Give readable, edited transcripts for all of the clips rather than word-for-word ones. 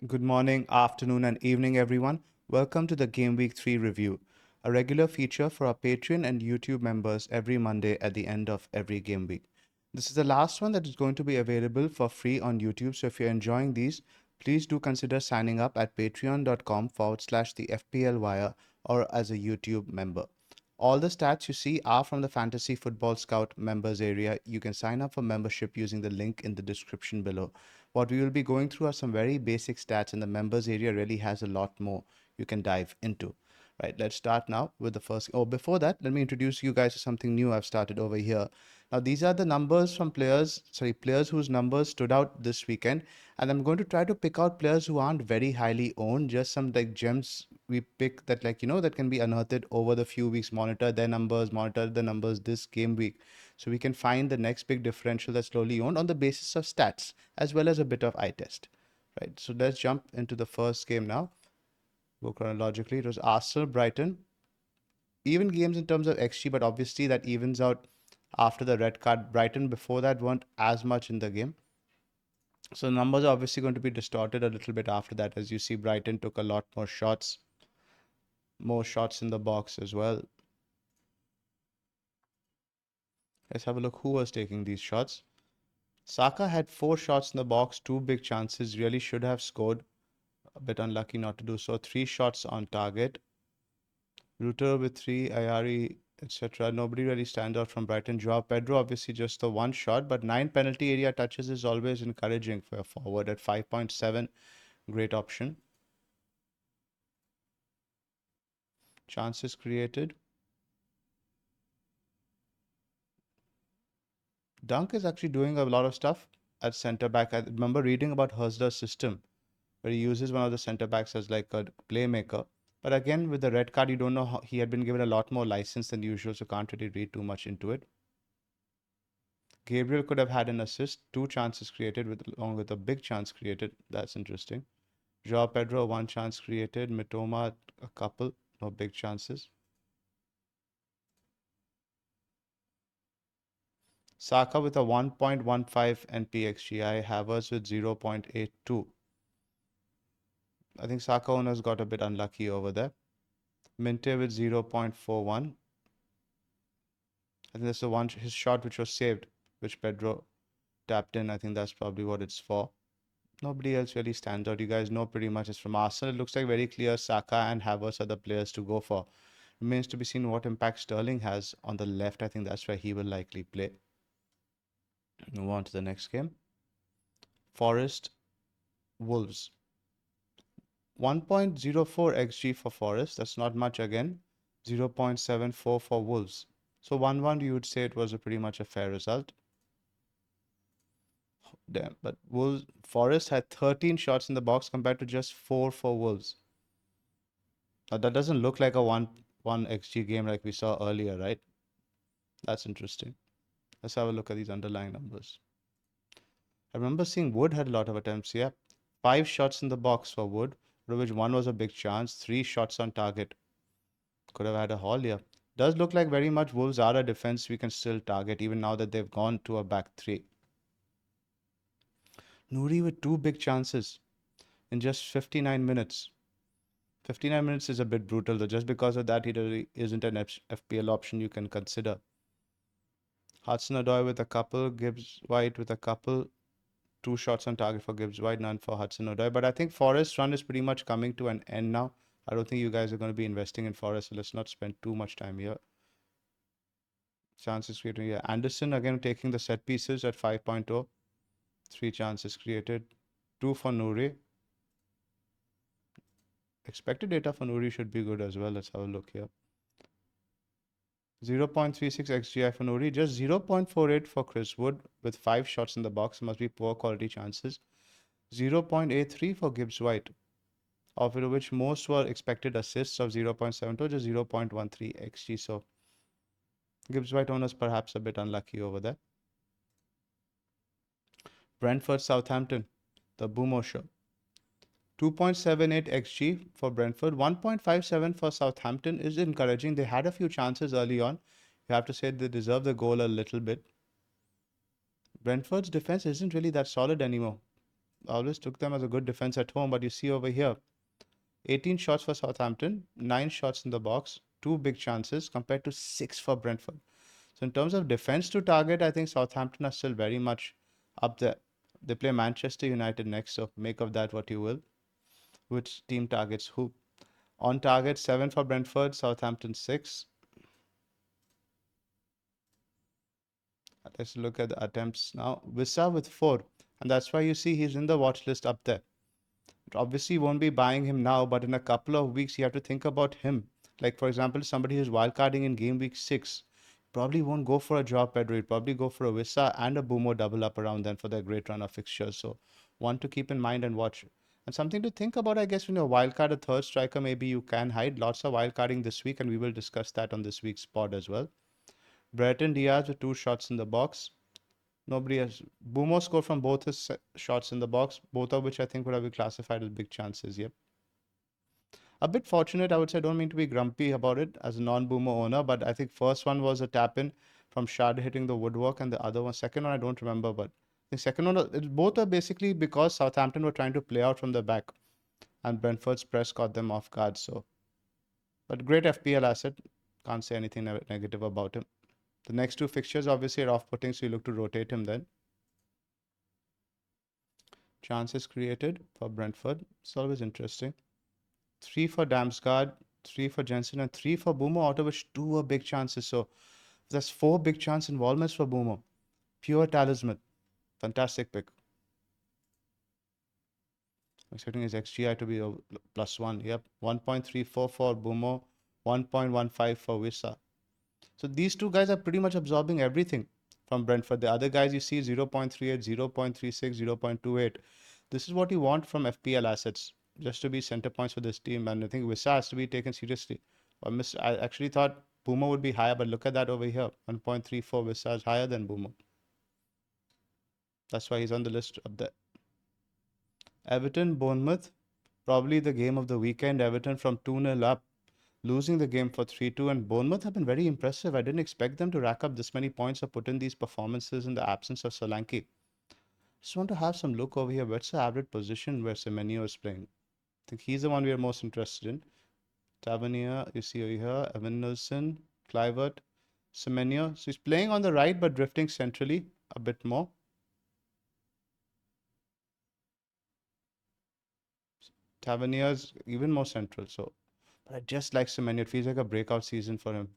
Good morning, afternoon, and evening, everyone. Welcome to the Game Week 3 review, a regular feature for our Patreon and YouTube members every Monday at the end of every game week. This is the last one that is going to be available for free on YouTube, so if you're enjoying these, please do consider signing up at patreon.com/, the FPL Wire or as a YouTube member. All the stats you see are from the Fantasy Football Scout members area. You can sign up for membership using the link in the description below. What we will be going through are some very basic stats, and the members area really has a lot more you can dive into. Right, let's start now with the first. Oh, before that, let me introduce you guys to something new I've started over here. Now, these are the numbers from players whose numbers stood out this weekend. And I'm going to try to pick out players who aren't very highly owned, just some like gems we pick that, that can be unearthed over the few weeks, monitor their numbers, monitor the numbers this game week. So we can find the next big differential that's slowly owned on the basis of stats, as well as a bit of eye test. Right. So let's jump into the first game now. Go chronologically. It was Arsenal, Brighton. Even games in terms of XG, but obviously that evens out after the red card. Brighton before that weren't as much in the game. So the numbers are obviously going to be distorted a little bit after that. As you see, Brighton took a lot more shots in the box as well. Let's have a look who was taking these shots. Saka had 4 shots in the box, 2 big chances, really should have scored. A bit unlucky not to do so. 3 shots on target. Ruter with 3, Ayari, etc. Nobody really stands out from Brighton. Joao Pedro, obviously just the 1 shot, but 9 penalty area touches is always encouraging for a forward at 5.7. Great option. Chances created. Dunk is actually doing a lot of stuff at centre back. I remember reading about Hurst's system where he uses one of the centre backs as like a playmaker. But again, with the red card, you don't know how he had been given a lot more license than usual, so can't really read too much into it. Gabriel could have had an assist, 2 chances created along with a big chance created. That's interesting. Joao Pedro, 1 chance created. Mitoma, a couple, no big chances. Saka with a 1.15 NPXGI, Havertz with 0.82. I think Saka owners got a bit unlucky over there. Minte with 0.41. I think that's the one, his shot which was saved, which Pedro tapped in. I think that's probably what it's for. Nobody else really stands out. You guys know pretty much it's from Arsenal. It looks like very clear Saka and Havertz are the players to go for. Remains to be seen what impact Sterling has on the left. I think that's where he will likely play. Move on to the next game. Forest, Wolves. 1.04 XG for Forest. That's not much again. 0.74 for Wolves. So 1-1, you would say it was pretty much a fair result. Damn, but Forest had 13 shots in the box compared to just 4 for Wolves. Now that doesn't look like a 1 XG game like we saw earlier, right? That's interesting. Let's have a look at these underlying numbers. I remember seeing Wood had a lot of attempts. Yeah, 5 shots in the box for Wood, out of which 1 was a big chance. 3 shots on target. Could have had a haul here. Does look like very much Wolves are a defense we can still target even now that they've gone to a back 3. Nouri with 2 big chances in just 59 minutes. 59 minutes is a bit brutal though. Just because of that, he really isn't an FPL option you can consider. Hudson-Odoi with a couple, Gibbs-White with a couple. 2 shots on target for Gibbs-White, none for Hudson-Odoi. But I think Forest's run is pretty much coming to an end now. I don't think you guys are going to be investing in Forest, so let's not spend too much time here. Chances created here. Anderson again taking the set pieces at 5.0. 3 chances created. 2 for Nouri. Expected data for Nouri should be good as well. Let's have a look here. 0.36 XGI for Nouri, just 0.48 for Chris Wood with 5 shots in the box. Must be poor quality chances. 0.83 for Gibbs White, of which most were expected assists of 0.72, just 0.13 XG. So Gibbs White owners perhaps a bit unlucky over there. Brentford Southampton, the Boomo show. 2.78 XG for Brentford, 1.57 for Southampton is encouraging. They had a few chances early on. You have to say they deserve the goal a little bit. Brentford's defense isn't really that solid anymore. I always took them as a good defense at home, but you see over here, 18 shots for Southampton, 9 shots in the box, 2 big chances compared to 6 for Brentford. So in terms of defense to target, I think Southampton are still very much up there. They play Manchester United next, so make of that what you will. Which team targets who? On target, 7 for Brentford, Southampton 6. Let's look at the attempts now. Wissa with 4, and that's why you see he's in the watch list up there. Obviously, won't be buying him now, but in a couple of weeks, you have to think about him. Like, for example, somebody who's wildcarding in game week 6 probably won't go for a Joao Pedro. He'd probably go for a Wissa and a Bumo double up around then for their great run of fixtures. So, one to keep in mind and watch. And something to think about, I guess, when you wildcard a third striker, maybe you can hide. Lots of wildcarding this week, and we will discuss that on this week's pod as well. Brighton Diaz with 2 shots in the box. Nobody has. Bumo scored from both his shots in the box, both of which I think would have been classified as big chances. Yep. A bit fortunate, I would say. I don't mean to be grumpy about it as a non-Boomer owner, but I think first one was a tap-in from Shad hitting the woodwork, and the other one, second one, I don't remember, but the second one, both are basically because Southampton were trying to play out from the back, and Brentford's press caught them off guard. So, but great FPL asset. Can't say anything negative about him. The next 2 fixtures obviously are off-putting, so you look to rotate him then. Chances created for Brentford. It's always interesting. 3 for Damsgaard, 3 for Jensen, and 3 for Boomer, out of which 2 were big chances. So that's 4 big chance involvements for Boomer. Pure talisman. Fantastic pick. I'm expecting his XGI to be +1. Yep. 1.34 for Boomer, 1.15 for Wissa. So these 2 guys are pretty much absorbing everything from Brentford. The other guys you see 0.38, 0.36, 0.28. This is what you want from FPL assets, just to be center points for this team. And I think Wissa has to be taken seriously. I actually thought Boomer would be higher, but look at that over here. 1.34 Wissa is higher than Boomer. That's why he's on the list up there. Everton, Bournemouth, probably the game of the weekend. Everton from 2-0 up, losing the game for 3-2, and Bournemouth have been very impressive. I didn't expect them to rack up this many points or put in these performances in the absence of Solanke. Just want to have some look over here. What's the average position where Semenyo is playing? I think he's the one we are most interested in. Tavernier, you see over here, Evan Nilsson, Clivert, Semenyo. So he's playing on the right but drifting centrally a bit more. Tavernier's even more central. So, but I just like Semenyo. It feels like a breakout season for him.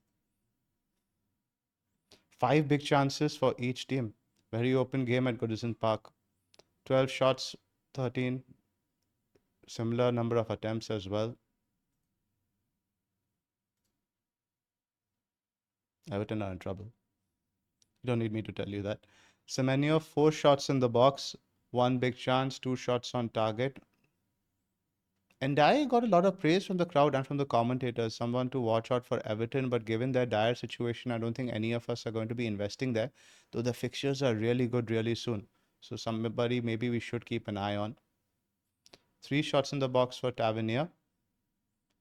5 big chances for each team. Very open game at Goodison Park. 12 shots, 13. Similar number of attempts as well. Everton are in trouble. You don't need me to tell you that. Semenyo, 4 shots in the box, 1 big chance, 2 shots on target. And I got a lot of praise from the crowd and from the commentators. Someone to watch out for Everton, but given their dire situation, I don't think any of us are going to be investing there. Though the fixtures are really good really soon. So somebody maybe we should keep an eye on. 3 shots in the box for Tavernier.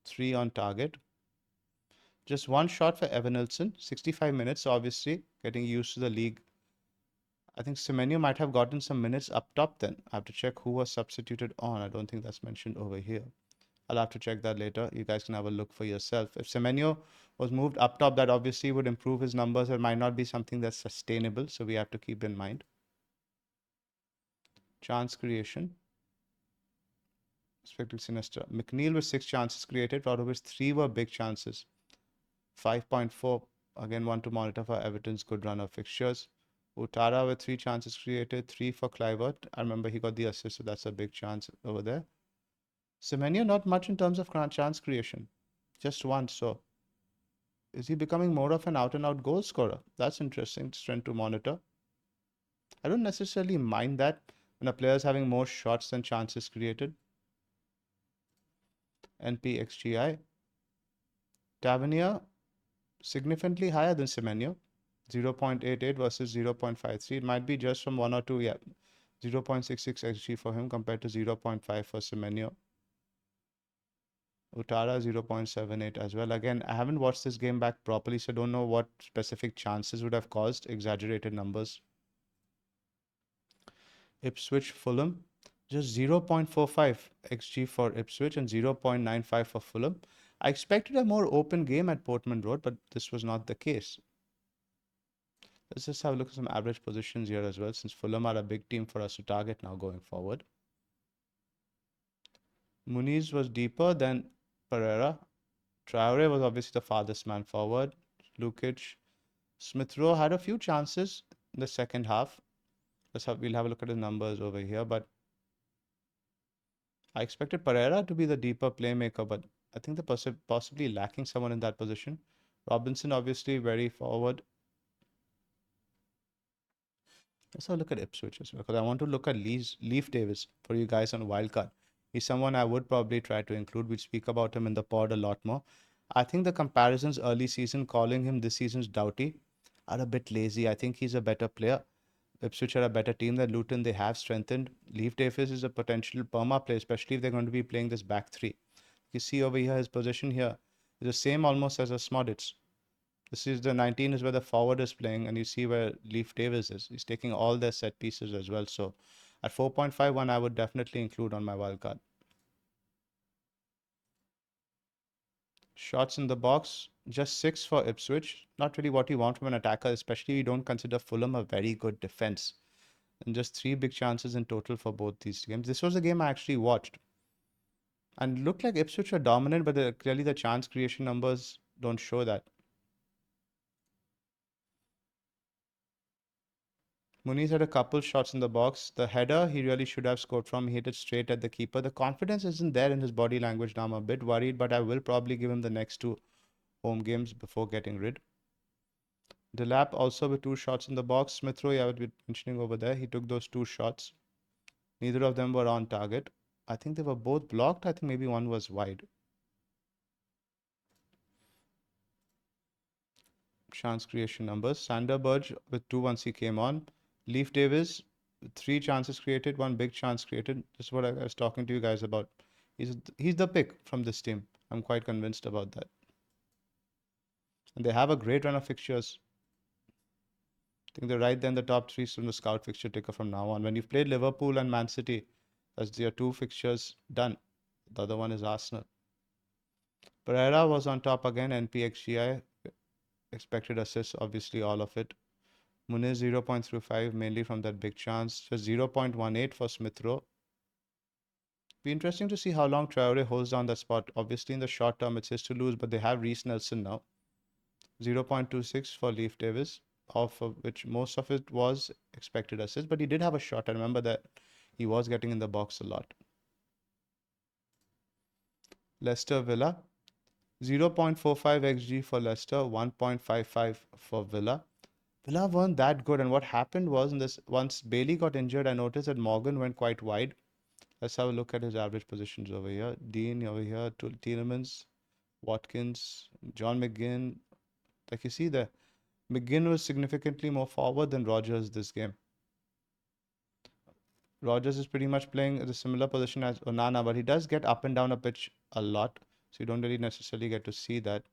3 on target. Just 1 shot for Evan Nilsson. 65 minutes, obviously. Getting used to the league. I think Semenyo might have gotten some minutes up top then. I have to check who was substituted on. I don't think that's mentioned over here. I'll have to check that later. You guys can have a look for yourself. If Semenyo was moved up top, that obviously would improve his numbers. It might not be something that's sustainable, so we have to keep in mind. Chance creation. Expected sinister. McNeil with 6 chances created, out of which 3 were big chances. 5.4. Again, one to monitor for Everton's good run of fixtures. Utara with 3 chances created, 3 for Clivert. I remember he got the assist, so that's a big chance over there. Semenyo, not much in terms of chance creation. Just 1. So, is he becoming more of an out-and-out goal scorer? That's interesting trend to monitor. I don't necessarily mind that when a player is having more shots than chances created. NPXGI. Tavernier, significantly higher than Semenyo. 0.88 versus 0.53. It might be just from 1 or 2. Yeah, 0.66 XG for him compared to 0.5 for Semenyo. Utara 0.78 as well. Again, I haven't watched this game back properly, so I don't know what specific chances would have caused exaggerated numbers. Ipswich, Fulham. Just 0.45 xG for Ipswich and 0.95 for Fulham. I expected a more open game at Portman Road, but this was not the case. Let's just have a look at some average positions here as well, since Fulham are a big team for us to target now going forward. Muniz was deeper than Pereira. Traore was obviously the farthest man forward. Lukic. Smith Rowe had a few chances in the second half. We'll have a look at the numbers over here, but I expected Pereira to be the deeper playmaker, but I think they're possibly lacking someone in that position. Robinson, obviously, very forward. Let's have a look at Ipswich as well, because I want to look at Leaf Davis for you guys on Wildcard. He's someone I would probably try to include. We'll speak about him in the pod a lot more. I think the comparisons early season, calling him this season's Doughty, are a bit lazy. I think he's a better player. Ipswich are a better team than Luton. They have strengthened. Leaf Davis is a potential perma play, especially if they're going to be playing this back three. You see over here, his position here is the same almost as a Smodits. This is the 19 is where the forward is playing, and you see where Leaf Davis is. He's taking all their set pieces as well. So at 4.51, I would definitely include on my wildcard. Shots in the box, just 6 for Ipswich. Not really what you want from an attacker, especially you don't consider Fulham a very good defense. And just 3 big chances in total for both these games. This was a game I actually watched. And looked like Ipswich were dominant, but clearly the chance creation numbers don't show that. Muniz had a couple shots in the box. The header he really should have scored from. He hit it straight at the keeper. The confidence isn't there in his body language now. I'm a bit worried, but I will probably give him the next 2 home games before getting rid. Delap also with 2 shots in the box. Smith Rowe, I would be mentioning over there. He took those 2 shots. Neither of them were on target. I think they were both blocked. I think maybe one was wide. Chance creation numbers. Sander Burge with 2 once he came on. Leaf Davis, 3 chances created, 1 big chance created. This is what I was talking to you guys about. He's the pick from this team. I'm quite convinced about that. And they have a great run of fixtures. I think they're right there in the top 3 from the scout fixture ticker from now on. When you've played Liverpool and Man City, that's your 2 fixtures done. The other one is Arsenal. Pereira was on top again, NPXGI. Expected assists, obviously all of it. Muniz 0.35, mainly from that big chance. Just 0.18 for Smith Rowe. Be interesting to see how long Traore holds down that spot. Obviously, in the short term, it's his to lose, but they have Reece Nelson now. 0.26 for Leaf Davis, of which most of it was expected assists, but he did have a shot. I remember that he was getting in the box a lot. Leicester Villa, 0.45 xG for Leicester, 1.55 for Villa. Villa weren't that good, and what happened was in this once Bailey got injured, I noticed that Morgan went quite wide. Let's have a look at his average positions over here. Dean over here, Tielemans, Watkins, John McGinn. Like you see there, McGinn was significantly more forward than Rogers this game. Rogers is pretty much playing at a similar position as Onana, but he does get up and down a pitch a lot, so you don't really necessarily get to see that.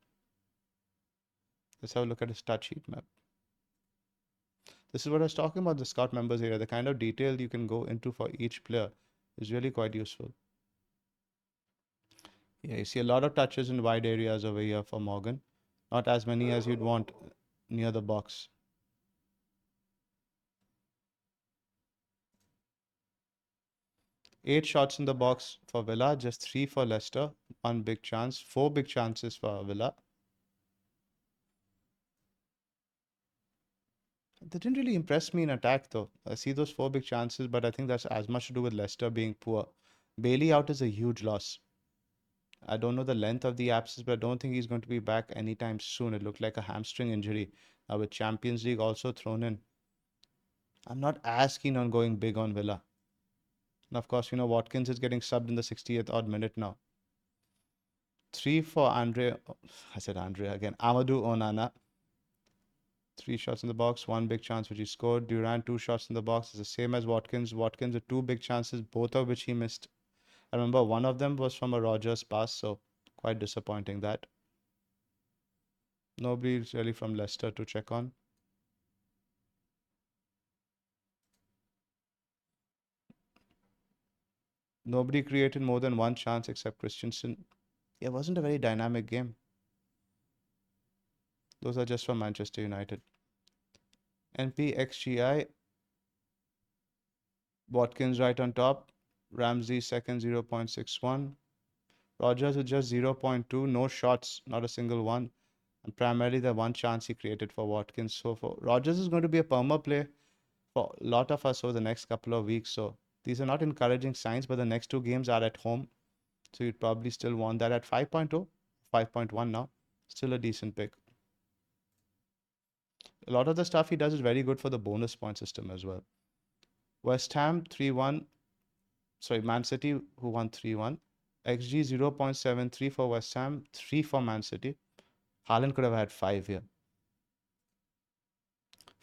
Let's have a look at his stat sheet map. This is what I was talking about, the scout members area. The kind of detail you can go into for each player is really quite useful. Yeah, you see a lot of touches in wide areas over here for Morgan. Not as many as you'd want near the box. Eight shots in the box for Villa, just 3 for Leicester. 1 big chance, 4 big chances for Villa. They didn't really impress me in attack though. I see those 4 big chances, but I think that's as much to do with Leicester being poor. Bailey out is a huge loss. I don't know the length of the absence, but I don't think he's going to be back anytime soon. It looked like a hamstring injury. With Champions League also thrown in, I'm not as keen on going big on Villa. And of course, Watkins is getting subbed in the 60th odd minute now. 3 for Andre. I said Andre again. Amadou Onana. 3 shots in the box, 1 big chance which he scored. Durant 2 shots in the box. It's the same as Watkins. Watkins with 2 big chances, both of which he missed. I remember one of them was from a Rogers pass, so quite disappointing that. Nobody's really from Leicester to check on. Nobody created more than one chance except Christensen. It wasn't a very dynamic game. Those are just for Manchester United. NPXGI, Watkins right on top. Ramsey second, 0.61. Rogers with just 0.2. No shots, not a single one. And primarily the one chance he created for Watkins. So for Rogers is going to be a perma play for a lot of us over the next couple of weeks. So these are not encouraging signs, but the next two games are at home. So you'd probably still want that at 5.0, 5.1 now. Still a decent pick. A lot of the stuff he does is very good for the bonus point system as well. West Ham 3-1. Sorry, Man City who won 3-1. XG 0.73 for West Ham, 3 for Man City. Haaland could have had 5 here.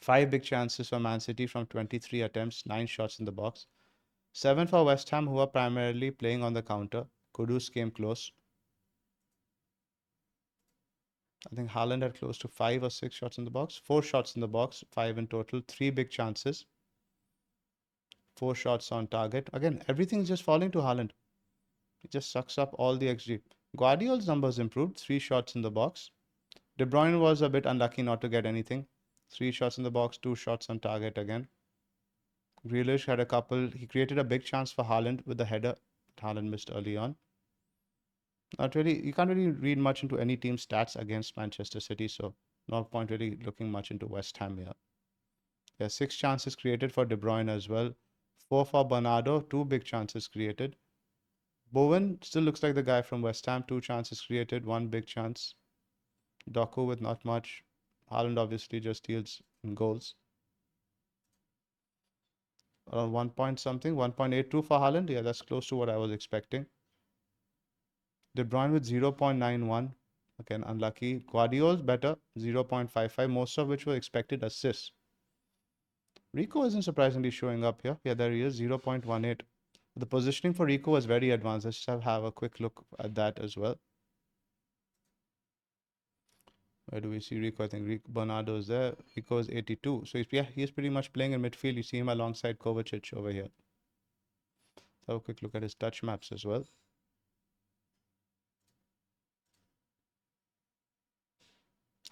5 big chances for Man City from 23 attempts, 9 shots in the box. 7 for West Ham, who are primarily playing on the counter. Kudus came close. I think Haaland had close to 5 or 6 shots in the box. 4 shots in the box, 5 in total. 3 big chances. 4 shots on target. Again, everything's just falling to Haaland. He just sucks up all the XG. Guardiola's numbers improved. 3 shots in the box. De Bruyne was a bit unlucky not to get anything. 3 shots in the box, 2 shots on target again. Grealish had a couple. He created a big chance for Haaland with the header. Haaland missed early on. Not really. You can't really read much into any team's stats against Manchester City, so no point really looking much into West Ham here. Yeah, 6 chances created for De Bruyne as well. 4 for Bernardo, 2 big chances created. Bowen still looks like the guy from West Ham. 2 chances created, 1 big chance. Doku with not much. Haaland obviously just deals in goals. Around 1 point something, 1.82 for Haaland. Yeah, that's close to what I was expecting. De Bruyne with 0.91. Again, unlucky. Guardiola's better, 0.55, most of which were expected assists. Rico isn't surprisingly showing up here. Yeah, there he is, 0.18. The positioning for Rico was very advanced. Let's just have a quick look at that as well. Where do we see Rico? I think Bernardo is there. Rico is 82. So he's pretty much playing in midfield. You see him alongside Kovacic over here. Let's have a quick look at his touch maps as well.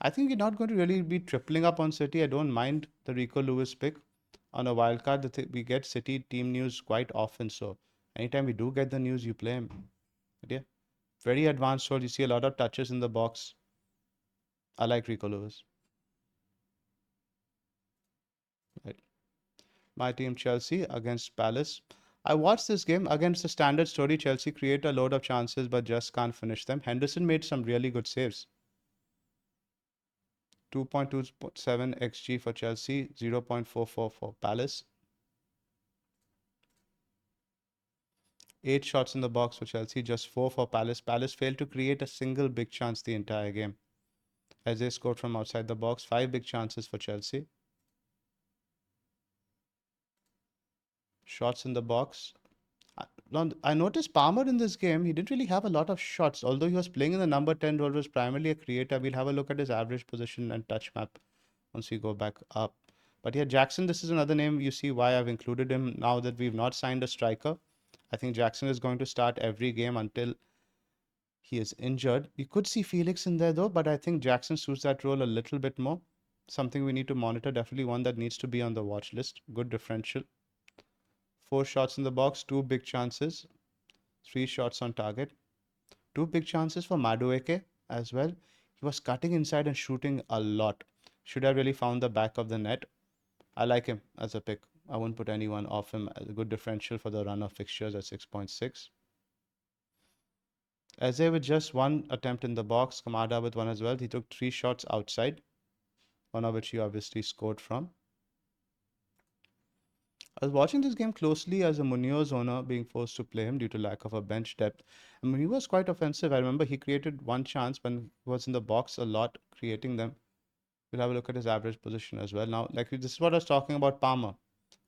I think you're not going to really be tripling up on City. I don't mind the Rico Lewis pick. On a wildcard, we get City team news quite often. So anytime we do get the news, you play him. But yeah, very advanced role. You see a lot of touches in the box. I like Rico Lewis. Right. My team Chelsea against Palace. I watched this game against the standard story. Chelsea create a load of chances but just can't finish them. Henderson made some really good saves. 2.27 xG for Chelsea, 0.44 for Palace. 8 shots in the box for Chelsea, just 4 for Palace. Palace failed to create a single big chance the entire game, as they scored from outside the box. 5 big chances for Chelsea. Shots in the box. I noticed Palmer in this game, he didn't really have a lot of shots, although he was playing in the number 10 role, was primarily a creator. We'll have a look at his average position and touch map once we go back up. But yeah, Jackson, this is another name. You see why I've included him now that we've not signed a striker. I think Jackson is going to start every game until he is injured. You could see Felix in there though, but I think Jackson suits that role a little bit more. Something we need to monitor, definitely one that needs to be on the watch list. Good differential. 4 shots in the box, 2 big chances, 3 shots on target. 2 big chances for Madueke as well. He was cutting inside and shooting a lot. Should have really found the back of the net. I like him as a pick. I wouldn't put anyone off him. A good differential for the run of fixtures at 6.6. Eze with just 1 attempt in the box. Kamada with 1 as well. He took 3 shots outside, one of which he obviously scored from. I was watching this game closely as a Munoz owner, being forced to play him due to lack of a bench depth. I mean, he was quite offensive. I remember he created 1 chance when he was in the box a lot, creating them. We'll have a look at his average position as well. Now, like this is what I was talking about Palmer.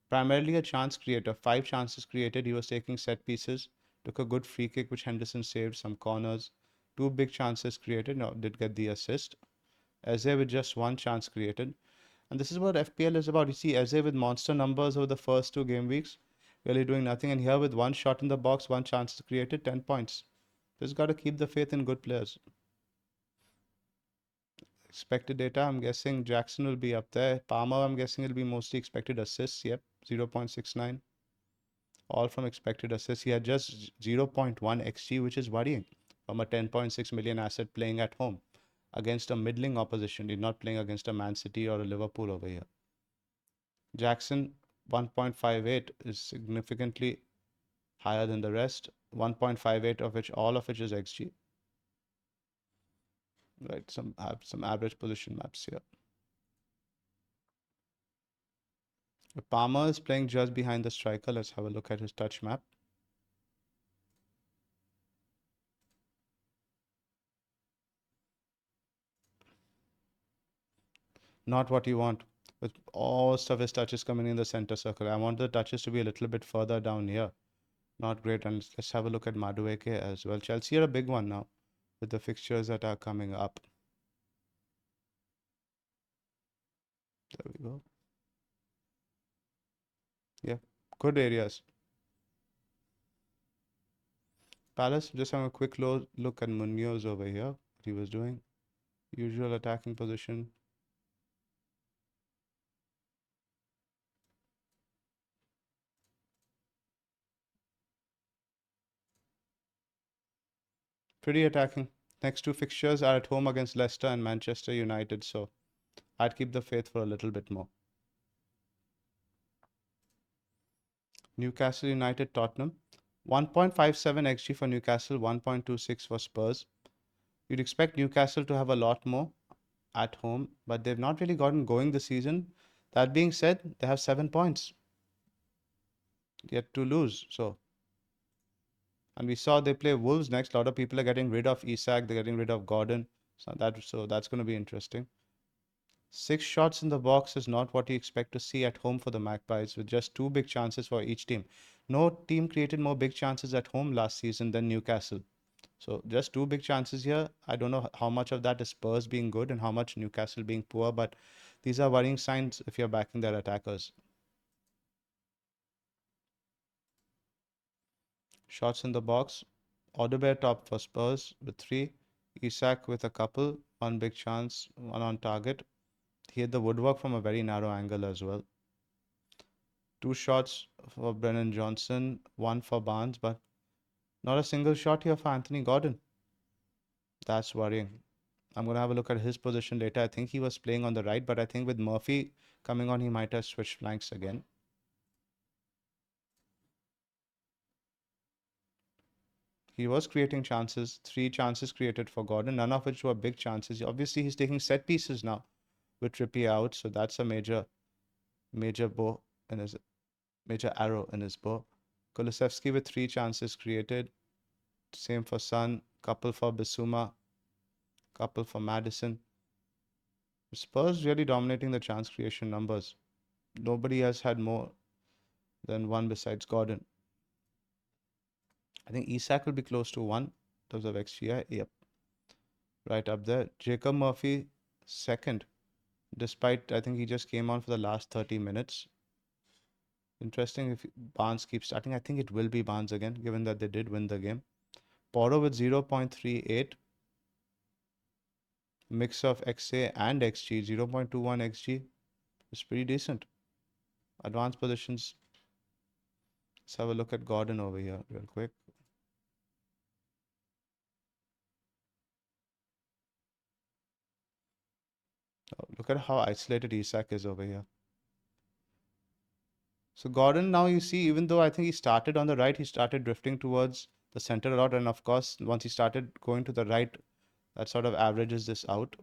Primarily a chance creator. 5 chances created. He was taking set pieces. Took a good free kick, which Henderson saved. Some corners. 2 big chances created. Now, did get the assist. Eze with just 1 chance created. And this is what FPL is about. You see Eze with monster numbers over the first 2 game weeks. Really doing nothing. And here with one shot in the box, one chance created, 10 points. Just got to keep the faith in good players. Expected data, I'm guessing Jackson will be up there. Palmer, I'm guessing it'll be mostly expected assists. Yep, 0.69. All from expected assists. He had just 0.1 XG, which is worrying from a 10.6 million asset playing at home against a middling opposition. He's not playing against a Man City or a Liverpool over here. Jackson, 1.58 is significantly higher than the rest. 1.58 of which, all of which is XG. Right, some average position maps here. Palmer is playing just behind the striker. Let's have a look at his touch map. Not what you want with most of his touches coming in the center circle. I want the touches to be a little bit further down here. Not great. And let's have a look at Madueke as well. Chelsea are a big one now with the fixtures that are coming up. There we go. Yeah, good areas. Palace, just having a quick look at Munoz over here. What he was doing. Usual attacking position. Pretty attacking. Next two fixtures are at home against Leicester and Manchester United, so I'd keep the faith for a little bit more. Newcastle United Tottenham. 1.57 XG for Newcastle, 1.26 for Spurs. You'd expect Newcastle to have a lot more at home, but they've not really gotten going this season. That being said, they have 7 points yet to lose. So, and we saw they play Wolves next. A lot of people are getting rid of Isak, they're getting rid of Gordon. So that's going to be interesting. 6 shots in the box is not what you expect to see at home for the Magpies, with just 2 big chances for each team. No team created more big chances at home last season than Newcastle. So just 2 big chances here. I don't know how much of that is Spurs being good and how much Newcastle being poor, but these are worrying signs if you're backing their attackers. Shots in the box. Odegaard top for Spurs with 3. Isak with a couple. 1 big chance, 1 on target. He hit the woodwork from a very narrow angle as well. 2 shots for Brennan Johnson, 1 for Barnes, but not a single shot here for Anthony Gordon. That's worrying. I'm going to have a look at his position later. I think he was playing on the right, but I think with Murphy coming on, he might have switched flanks again. He was creating chances, 3 chances created for Gordon, none of which were big chances. Obviously, he's taking set pieces now with Trippier out, so that's a major bow in his major arrow in his bow. Kulusevski with 3 chances created. Same for Son, couple for Bissouma, couple for Madison. Spurs really dominating the chance creation numbers. Nobody has had more than 1 besides Gordon. I think Isak will be close to 1 in terms of XGI. Yep. Right up there. Jacob Murphy, second. Despite, I think he just came on for the last 30 minutes. Interesting if Barnes keeps starting. I think it will be Barnes again, given that they did win the game. Porro with 0.38. Mix of XA and XG, 0.21 XG. It's pretty decent. Advanced positions. Let's have a look at Gordon over here real quick. Oh, look at how isolated Isak is over here. So Gordon, now you see, even though I think he started on the right, he started drifting towards the center a lot. And of course, once he started going to the right, that sort of averages this out.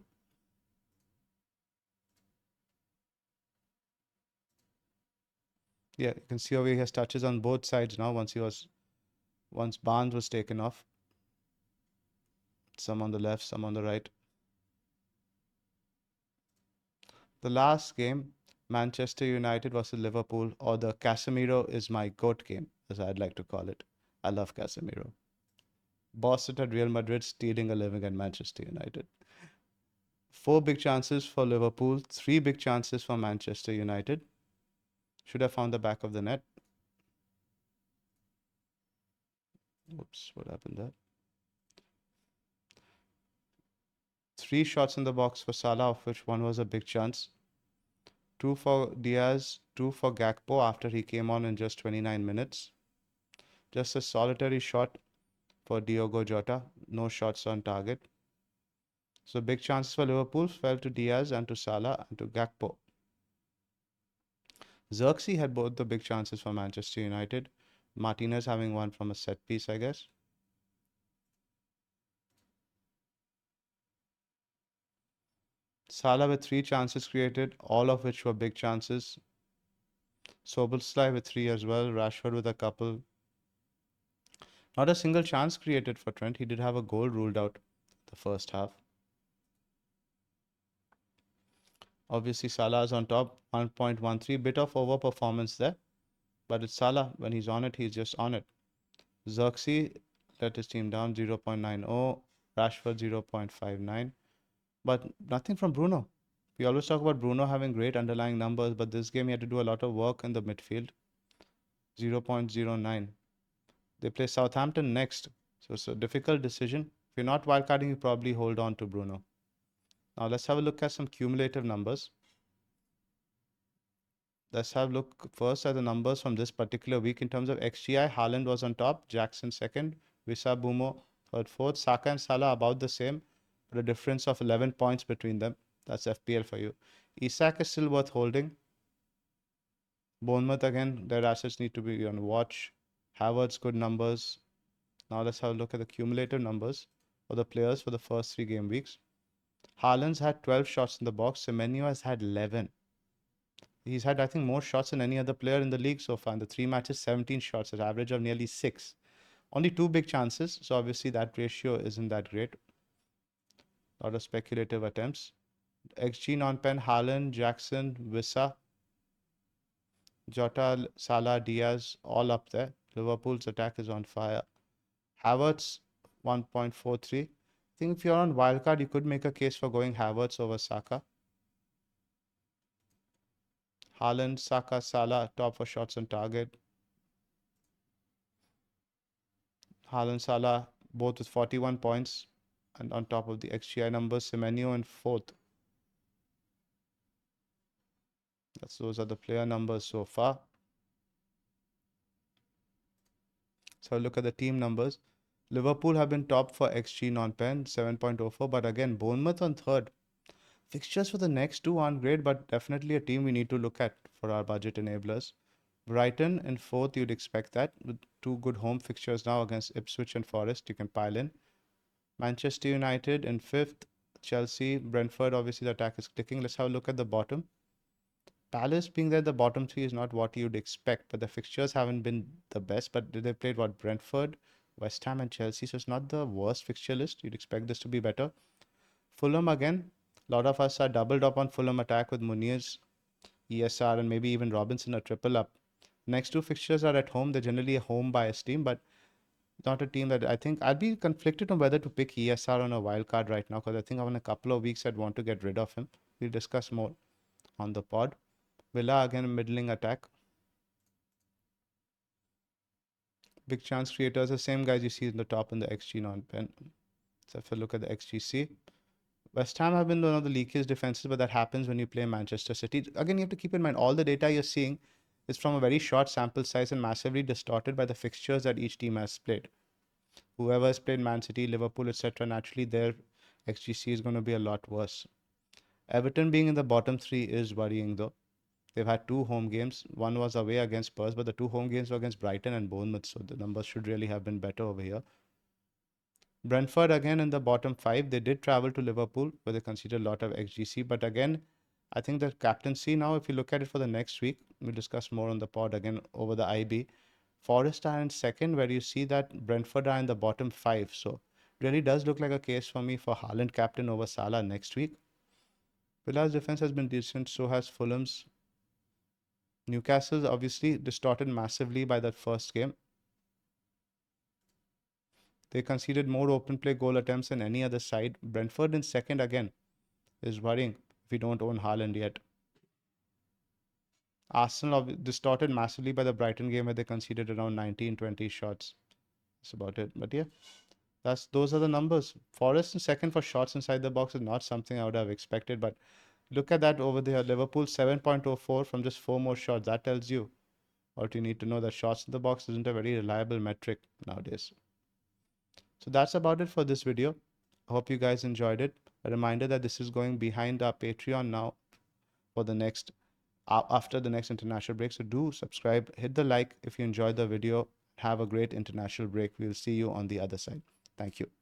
Yeah, you can see over here he has touches on both sides now once Barnes was taken off. Some on the left, some on the right. The last game, Manchester United versus Liverpool, or the Casemiro is my GOAT game, as I'd like to call it. I love Casemiro. Boston at Real Madrid, stealing a living at Manchester United. 4 big chances for Liverpool, 3 big chances for Manchester United. Should have found the back of the net. Oops, what happened there? 3 shots in the box for Salah, of which one was a big chance. 2 for Diaz, 2 for Gakpo after he came on in just 29 minutes. Just a solitary shot for Diogo Jota. No shots on target. So big chances for Liverpool fell to Diaz and to Salah and to Gakpo. Xerxes had both the big chances for Manchester United. Martinez having one from a set piece, I guess. Salah with 3 chances created, all of which were big chances. Soboslai with 3 as well. Rashford with a couple. Not a single chance created for Trent. He did have a goal ruled out the first half. Obviously, Salah is on top, 1.13. Bit of overperformance there. But it's Salah. When he's on it, he's just on it. Xerxes let his team down, 0.90. Rashford, 0.59. But nothing from Bruno. We always talk about Bruno having great underlying numbers, but this game he had to do a lot of work in the midfield. 0.09. They play Southampton next. So it's a difficult decision. If you're not wildcarding, you probably hold on to Bruno. Now let's have a look at some cumulative numbers. Let's have a look first at the numbers from this particular week. In terms of XGI, Haaland was on top, Jackson second, Wissa Bumo third, fourth, Saka and Salah about the same, but a difference of 11 points between them. That's FPL for you. Isak is still worth holding. Bournemouth again, their assets need to be on watch. Havertz, good numbers. Now let's have a look at the cumulative numbers for the players for the first 3 game weeks. Haaland's had 12 shots in the box. Semenyo has had 11. He's had, I think, more shots than any other player in the league so far. In the 3 matches, 17 shots, an average of nearly 6. Only 2 big chances, so obviously that ratio isn't that great. A lot of speculative attempts. XG non-pen, Haaland, Jackson, Wissa, Jota, Salah, Diaz, all up there. Liverpool's attack is on fire. Havertz, 1.43. I think if you're on wildcard, you could make a case for going Havertz over Saka. Haaland, Saka, Salah, top for shots on target. Haaland, Salah, both with 41 points. And on top of the XGI numbers, Semenyo in fourth. Those are the player numbers so far. So look at the team numbers. Liverpool have been top for XG non-pen, 7.04. But again, Bournemouth on third. Fixtures for the next 2 aren't great, but definitely a team we need to look at for our budget enablers. Brighton in fourth, you'd expect that. With 2 good home fixtures now against Ipswich and Forest, you can pile in. Manchester United in fifth. Chelsea, Brentford, obviously the attack is clicking. Let's have a look at the bottom. Palace being there, the bottom 3 is not what you'd expect, but the fixtures haven't been the best. But they played what? Brentford, West Ham, and Chelsea. So it's not the worst fixture list. You'd expect this to be better. Fulham again. A lot of us are doubled up on Fulham attack with Muniz, ESR, and maybe even Robinson a triple up. Next 2 fixtures are at home. They're generally a home biased team, but not a team that I think I'd be conflicted on whether to pick ESR on a wild card right now, because I think in a couple of weeks I'd want to get rid of him. We'll discuss more on the pod. Villa again, a middling attack. Big chance creators, the same guys you see in the top in the XG non-pen. So if you look at the XGC, West Ham have been one of the leakiest defenses, but that happens when you play Manchester City. Again, you have to keep in mind all the data you're seeing is from a very short sample size and massively distorted by the fixtures that each team has played. Whoever has played Man City, Liverpool, etc., naturally their XGC is going to be a lot worse. Everton being in the bottom 3 is worrying though. They've had 2 home games. One was away against Spurs, but the 2 home games were against Brighton and Bournemouth, so the numbers should really have been better over here. Brentford again in the bottom 5. They did travel to Liverpool, where they conceded a lot of XGC. But again, I think the captaincy now, if you look at it for the next week, we'll discuss more on the pod again over the IB. Forest are in second, where you see that Brentford are in the bottom 5. So really does look like a case for me for Haaland captain over Salah next week. Villa's defense has been decent, so has Fulham's. Newcastle obviously distorted massively by that first game. They conceded more open play goal attempts than any other side. Brentford in second again is worrying if we don't own Haaland yet. Arsenal distorted massively by the Brighton game where they conceded around 19-20 shots. That's about it. But yeah, those are the numbers. Forest in second for shots inside the box is not something I would have expected, but look at that over there. Liverpool 7.04 from just 4 more shots. That tells you what you need to know, that shots in the box isn't a very reliable metric nowadays. So that's about it for this video. I hope you guys enjoyed it. A reminder that this is going behind our Patreon now for the next after the next international break. So do subscribe, hit the like if you enjoyed the video. Have a great international break. We'll see you on the other side. Thank you.